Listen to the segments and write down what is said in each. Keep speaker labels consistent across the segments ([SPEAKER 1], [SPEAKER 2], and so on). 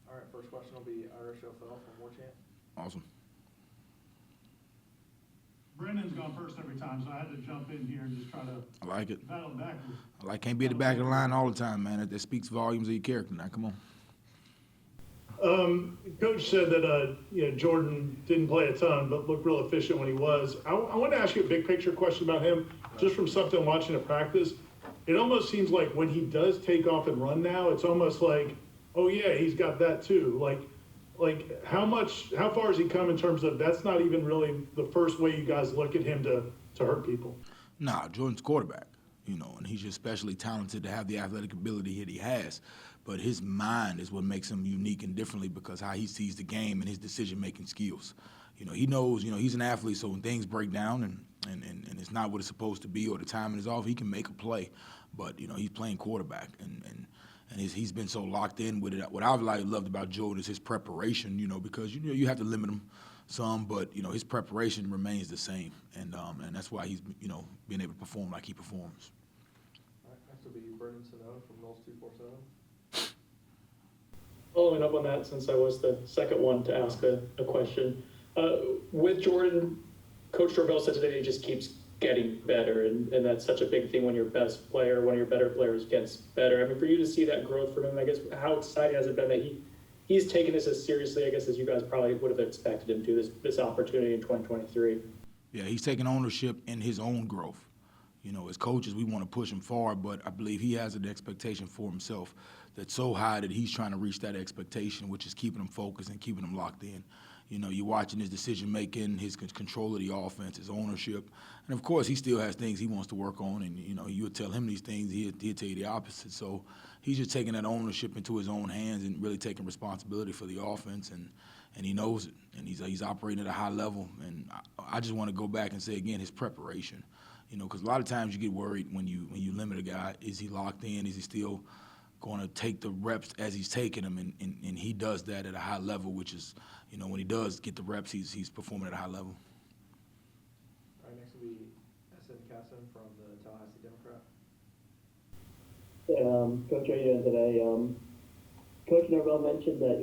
[SPEAKER 1] All right, first question will be Irish FL from Warchant.
[SPEAKER 2] Awesome.
[SPEAKER 3] Brendan's gone first every time, so I had to jump in here and just try to
[SPEAKER 2] I like it.
[SPEAKER 3] battle backwards.
[SPEAKER 2] I like can't be at the back of the line all the time, man. That speaks volumes of your character. Now, come on.
[SPEAKER 3] Coach said that Jordan didn't play a ton, but looked real efficient when he was. I want to ask you a big picture question about him, just from something watching at practice. It almost seems like when he does take off and run now, it's almost like, oh yeah, he's got that too. Like how far has he come in terms of that's not even really the first way you guys look at him to hurt people?
[SPEAKER 2] Nah, Jordan's quarterback, and he's just especially talented to have the athletic ability that he has. But his mind is what makes him unique and differently because how he sees the game and his decision-making skills. He knows, he's an athlete, so when things break down and it's not what it's supposed to be or the timing is off, he can make a play. But, he's playing quarterback, and he's been so locked in with it. What I've loved about Jordan is his preparation, because, you have to limit him some, but, his preparation remains the same. And that's why he's, being able to perform like he performs.
[SPEAKER 1] All right, next will be Brendan Sano from Knowles 247.
[SPEAKER 4] Following up on that, since I was the second one to ask a question, with Jordan, Coach Dorvell said today he just keeps getting better, and that's such a big thing when your best player, one of your better players gets better. I mean, for you to see that growth from him, I guess, how exciting has it been that he's taken this as seriously, I guess, as you guys probably would have expected him to, this opportunity in 2023?
[SPEAKER 2] Yeah, he's taking ownership in his own growth. As coaches, we want to push him forward, but I believe he has an expectation for himself that's so high that he's trying to reach that expectation, which is keeping him focused and keeping him locked in. You're watching his decision-making, his control of the offense, his ownership. And, of course, he still has things he wants to work on, and, you would tell him these things, he'll tell you the opposite. So he's just taking that ownership into his own hands and really taking responsibility for the offense, and he knows it, and he's operating at a high level. And I just want to go back and say, again, his preparation. Because a lot of times you get worried when you limit a guy. Is he locked in? Is he still going to take the reps as he's taking them? And he does that at a high level, which is, when he does get the reps, he's performing at a high level.
[SPEAKER 1] All right, next will be S.N. Casson from the Tallahassee Democrat.
[SPEAKER 5] Coach, how are you doing today? Coach Norvell mentioned that,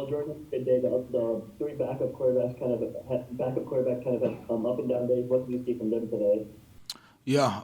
[SPEAKER 5] Jordan good day, the three backup quarterbacks kind of up and down days. What do you see from them today?
[SPEAKER 2] Yeah,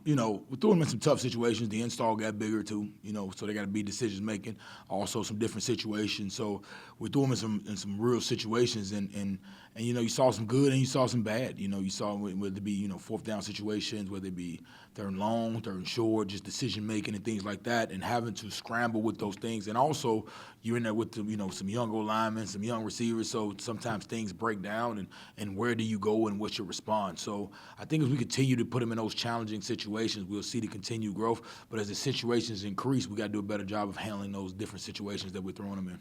[SPEAKER 2] we threw them in some tough situations. The install got bigger too, so they got to be decisions making. Also, some different situations. So we threw them in some real situations, and you saw some good and you saw some bad. You saw whether it be fourth down situations, whether it be third and long, third and short, just decision making and things like that, and having to scramble with those things. And also, you're in there with some young old linemen, some young receivers. So sometimes things break down, and where do you go and what's your response? So I think as we continue to put them in those challenging situations, we'll see the continued growth. But as the situations increase, we got to do a better job of handling those different situations that we're throwing them in.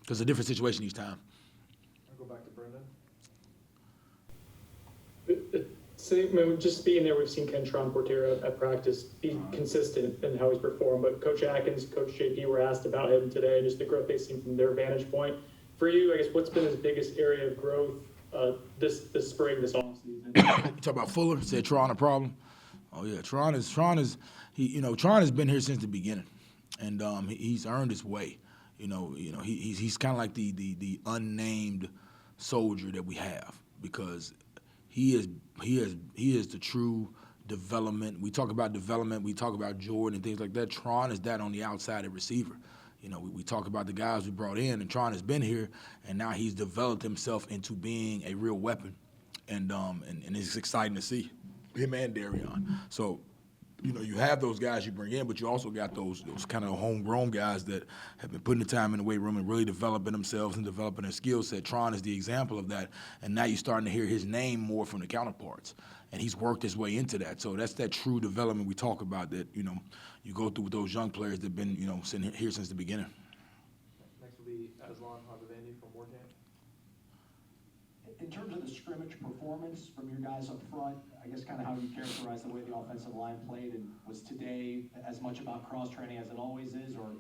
[SPEAKER 2] Because it's a different situation each time.
[SPEAKER 1] I'll go back to Brendan.
[SPEAKER 4] Just being there, we've seen Ken Tron-Portero at practice be consistent in how he's performed. But Coach Atkins, Coach JP were asked about him today and just the growth they've seen from their vantage point. For you, I guess, what's been his biggest area of growth this spring, this offseason?
[SPEAKER 2] You talk about Fuller, said Tron a problem. Oh yeah, Tron has been here since the beginning, and he's earned his way. He's kind of like the unnamed soldier that we have, because he is the true development. We talk about development, we talk about Jordan and things like that. Tron is that on the outside at receiver. We talk about the guys we brought in, and Tron has been here, and now he's developed himself into being a real weapon, and it's exciting to see him and Darion. So, you have those guys you bring in, but you also got those kind of homegrown guys that have been putting the time in the weight room and really developing themselves and developing their skill set. Tron is the example of that, and now you're starting to hear his name more from the counterparts, and he's worked his way into that. So that's that true development we talk about that, you go through with those young players that have been, sitting here since the beginning.
[SPEAKER 1] Next will be Aslan Hagavandi from Warchant.
[SPEAKER 6] In terms of the scrimmage performance from your guys up front, I guess kind of how you characterize the way the offensive line played, and was today as much about cross-training as it always is, or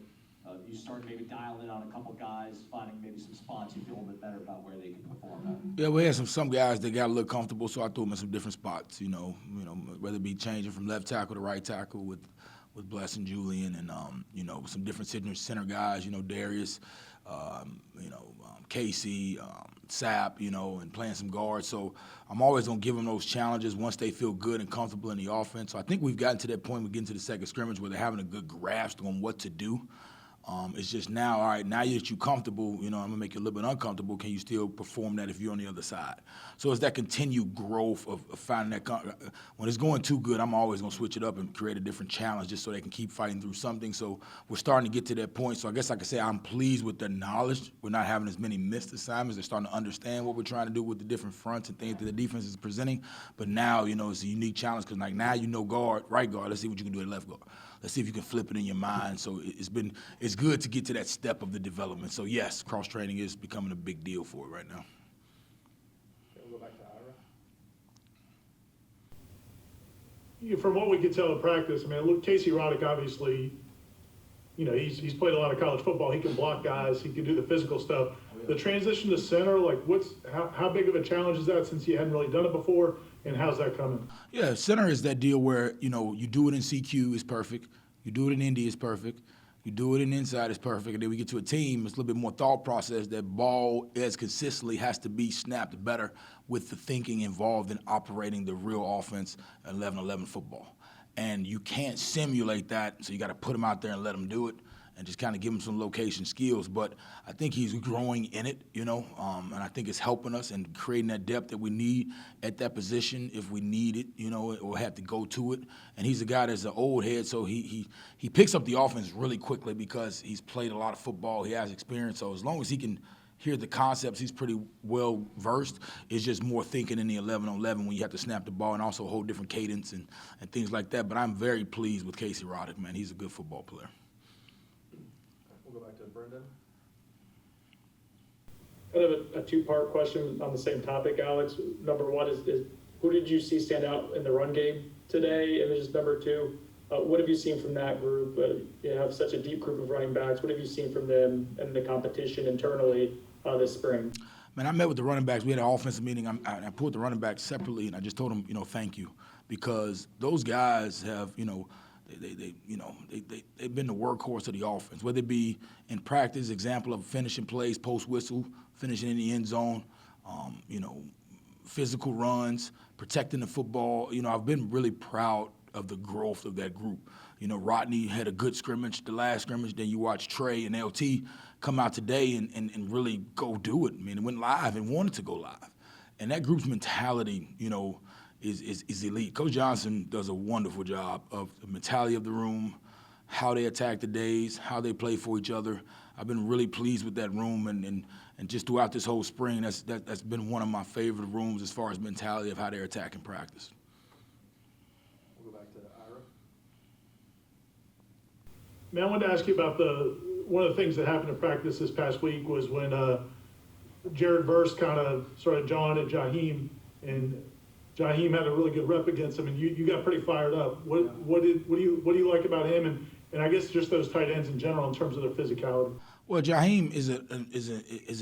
[SPEAKER 6] you start maybe dialing in on a couple guys, finding maybe some spots you feel a little bit better about where they can perform at?
[SPEAKER 2] Yeah, we had some guys that got a little comfortable, so I threw them in some different spots, whether it be changing from left tackle to right tackle with with Bless and Julian and, some different center guys, Darius, Casey, Sapp, and playing some guards. So I'm always going to give them those challenges once they feel good and comfortable in the offense. So I think we've gotten to that point, we get into the second scrimmage where they're having a good grasp on what to do. It's just now, all right, now that you're comfortable, I'm going to make you a little bit uncomfortable. Can you still perform that if you're on the other side? So it's that continued growth of finding that. When it's going too good, I'm always going to switch it up and create a different challenge just so they can keep fighting through something. So we're starting to get to that point. So I guess I could say I'm pleased with their knowledge. We're not having as many missed assignments. They're starting to understand what we're trying to do with the different fronts and things that the defense is presenting. But now, it's a unique challenge because, now guard, right guard. Let's see what you can do at left guard. Let's see if you can flip it in your mind. So it's good to get to that step of the development. So yes, cross training is becoming a big deal for it right now.
[SPEAKER 1] Okay, we'll go back to Ira.
[SPEAKER 3] From what we could tell in practice, look, Casey Roddick, obviously, he's played a lot of college football. He can block guys. He can do the physical stuff. The transition to center, how big of a challenge is that since you hadn't really done it before, and how's that coming?
[SPEAKER 2] Yeah, center is that deal where, you do it in CQ is perfect. You do it in Indy is perfect. You do it in inside is perfect. And then we get to a team, it's a little bit more thought process. That ball as consistently has to be snapped better with the thinking involved in operating the real offense 11-11 football. And you can't simulate that, so you got to put them out there and let them do it and just kind of give him some location skills. But I think he's growing in it, and I think it's helping us and creating that depth that we need at that position if we need it, or have to go to it. And he's a guy that's an old head, so he picks up the offense really quickly because he's played a lot of football. He has experience, so as long as he can hear the concepts, he's pretty well versed. It's just more thinking in the 11-on-11 when you have to snap the ball and also hold different cadence and things like that. But I'm very pleased with Casey Roddick, man. He's a good football player.
[SPEAKER 1] We'll go back to Brendan.
[SPEAKER 4] Kind of a two-part question on the same topic, Alex. Number one is who did you see stand out in the run game today? And then just number two, what have you seen from that group? You have such a deep group of running backs. What have you seen from them and the competition internally this spring?
[SPEAKER 2] Man, I met with the running backs. We had an offensive meeting. I pulled the running backs separately, and I just told them, thank you, because those guys have, they've been the workhorse of the offense, whether it be in practice, example of finishing plays post whistle, finishing in the end zone, physical runs, protecting the football. I've been really proud of the growth of that group. Rodney had a good scrimmage, the last scrimmage. Then you watch Trey and LT come out today and really go do it. It went live and wanted to go live. And that group's mentality, is elite. Coach Johnson does a wonderful job of the mentality of the room, how they attack the days, how they play for each other. I've been really pleased with that room, and just throughout this whole spring, that's been one of my favorite rooms as far as mentality of how they're attacking practice.
[SPEAKER 1] We'll go back to Ira.
[SPEAKER 3] Man, I wanted to ask you about one of the things that happened in practice this past week was when Jared Verse kind of started jawing at Jaheim, and Jaheim had a really good rep against him, and you got pretty fired up. What do you like about him, and I guess just those tight ends in general in terms of their physicality?
[SPEAKER 2] Well, Jaheim is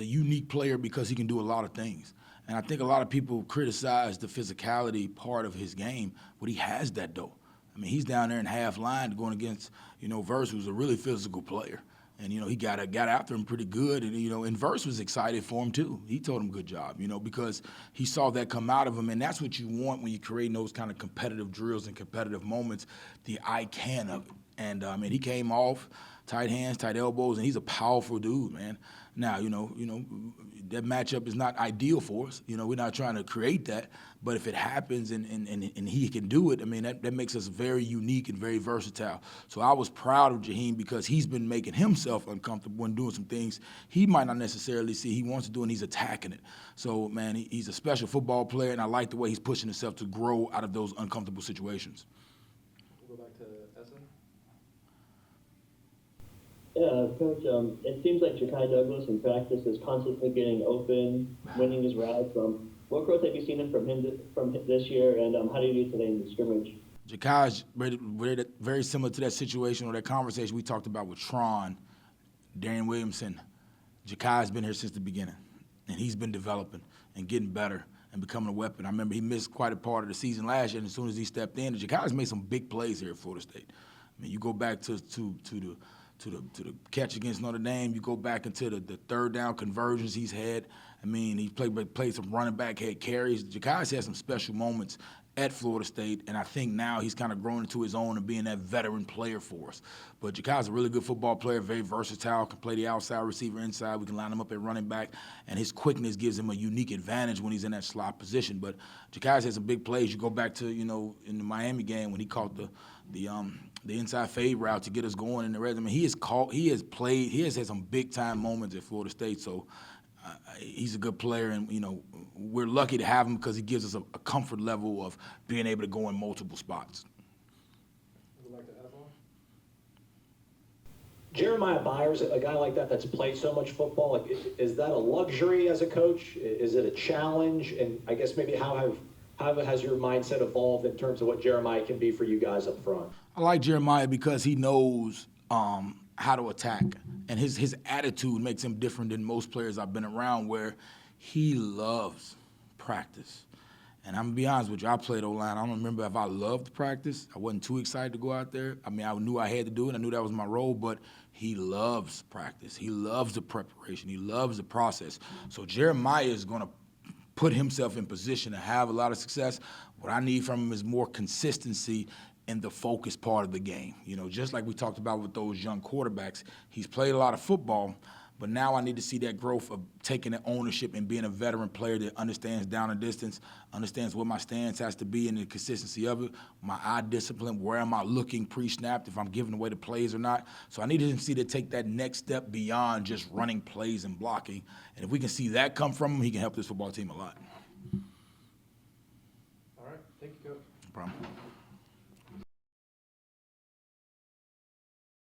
[SPEAKER 2] a unique player because he can do a lot of things, and I think a lot of people criticize the physicality part of his game, but he has that though. He's down there in half line going against Verse, who's a really physical player. And, he got after him pretty good. And, and Verse was excited for him, too. He told him good job, because he saw that come out of him. And that's what you want when you're creating those kind of competitive drills and competitive moments, the I can of it. And, he came off, tight hands, tight elbows, and he's a powerful dude, man. Now, that matchup is not ideal for us. We're not trying to create that. But if it happens and he can do it, that makes us very unique and very versatile. So I was proud of Jaheim because he's been making himself uncomfortable and doing some things he might not necessarily see he wants to do, and he's attacking it. So, man, he's a special football player, and I like the way he's pushing himself to grow out of those uncomfortable situations.
[SPEAKER 1] We'll go back to Essen.
[SPEAKER 5] Yeah, Coach, it seems like Ja'Kai Douglas in practice is constantly getting open, winning his routes. What growth have you seen from this year, and how do you do today in the scrimmage?
[SPEAKER 2] Ja'Kai's very similar to that situation or that conversation we talked about with Tron, Darian Williamson. Ja'Kai's been here since the beginning, and he's been developing and getting better and becoming a weapon. I remember he missed quite a part of the season last year, and as soon as he stepped in, Ja'Kai's made some big plays here at Florida State. I mean, you go back to the catch against Notre Dame. You go back into the third down conversions he's had. I mean, he played some running back, had carries. Ja'Kai's had some special moments at Florida State, and I think now he's kind of grown into his own and being that veteran player for us. But Ja'Kai's a really good football player, very versatile, can play the outside receiver inside. We can line him up at running back, and his quickness gives him a unique advantage when he's in that slot position. But Ja'Kai's had some big plays. You go back to, in the Miami game when he caught the inside fade route to get us going in the red. I mean, he has had some big time moments at Florida State. So he's a good player, and we're lucky to have him because he gives us a comfort level of being able to go in multiple spots.
[SPEAKER 1] Would like to add one?
[SPEAKER 7] Jeremiah Byers, a guy like that that's played so much football, like, is that a luxury as a coach? Is it a challenge? And I guess maybe how has your mindset evolved in terms of what Jeremiah can be for you guys up front?
[SPEAKER 2] I like Jeremiah because he knows how to attack, and his attitude makes him different than most players I've been around, where he loves practice. And I'm going to be honest with you, I played O-line. I don't remember if I loved practice. I wasn't too excited to go out there. I mean, I knew I had to do it. I knew that was my role, but he loves practice. He loves the preparation. He loves the process. So Jeremiah is going to put himself in position to have a lot of success. What I need from him is more consistency in the focus part of the game. Just like we talked about with those young quarterbacks, he's played a lot of football, but now I need to see that growth of taking the ownership and being a veteran player that understands down and distance, understands what my stance has to be and the consistency of it, my eye discipline, where am I looking pre-snapped, if I'm giving away the plays or not. So I need him to see to take that next step beyond just running plays and blocking. And if we can see that come from him, he can help this football team a lot.
[SPEAKER 1] All right, thank you, Coach.
[SPEAKER 2] No problem.